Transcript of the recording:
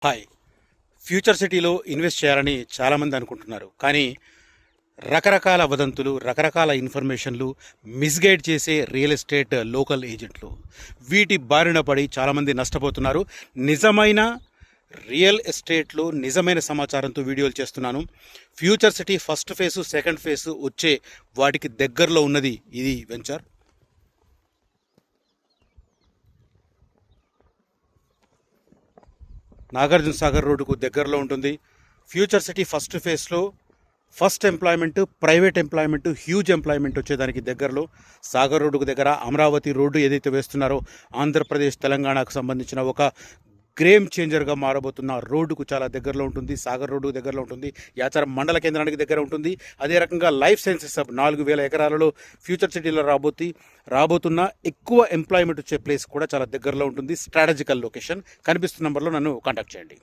Hi. Future సిటీలో invest చేయాలని చాలామంది అనుకుంటున్నారు. కానీ రకరకాల వదంతులు, రకరకాల ఇన్ఫర్మేషన్లు, మిస్గైడ్ చేసే రియల్ ఎస్టేట్ లోకల్ ఏజెంట్లు, వీటి బారిన పడి చాలామంది నష్టపోతున్నారు. నిజమైన రియల్ ఎస్టేట్లో నిజమైన సమాచారంతో వీడియోలు చేస్తున్నాను. Future city first face, second face వచ్చే వాటికి దగ్గరలో ఉన్నది ఇది వెంచర్. నాగార్జున సాగర్ రోడ్డుకు దగ్గరలో ఉంటుంది. ఫ్యూచర్ సిటీ ఫస్ట్ ఫేజ్లో first employment, private employment, huge employment వచ్చేదానికి దగ్గరలో సాగర్ రోడ్డుకు దగ్గర అమరావతి రోడ్డు ఏదైతే వేస్తున్నారో ఆంధ్రప్రదేశ్ తెలంగాణకు సంబంధించిన ఒక గేమ్ చేంజర్గా మారబోతున్న రోడ్డుకు చాలా దగ్గరలో ఉంటుంది. సాగర్ రోడ్డుకు దగ్గరలో ఉంటుంది. యాచారం మండల కేంద్రానికి దగ్గర ఉంటుంది. అదే రకంగా లైఫ్ సైన్సెస్ హబ్ 4000 ఎకరాలలో ఫ్యూచర్ సిటీలో రాబోతున్న ఎక్కువ ఎంప్లాయ్మెంట్ వచ్చే ప్లేస్ కూడా చాలా దగ్గరలో ఉంటుంది. Strategical location. కనిపిస్తున్న నంబర్లో నన్ను కాంటాక్ట్ చేయండి.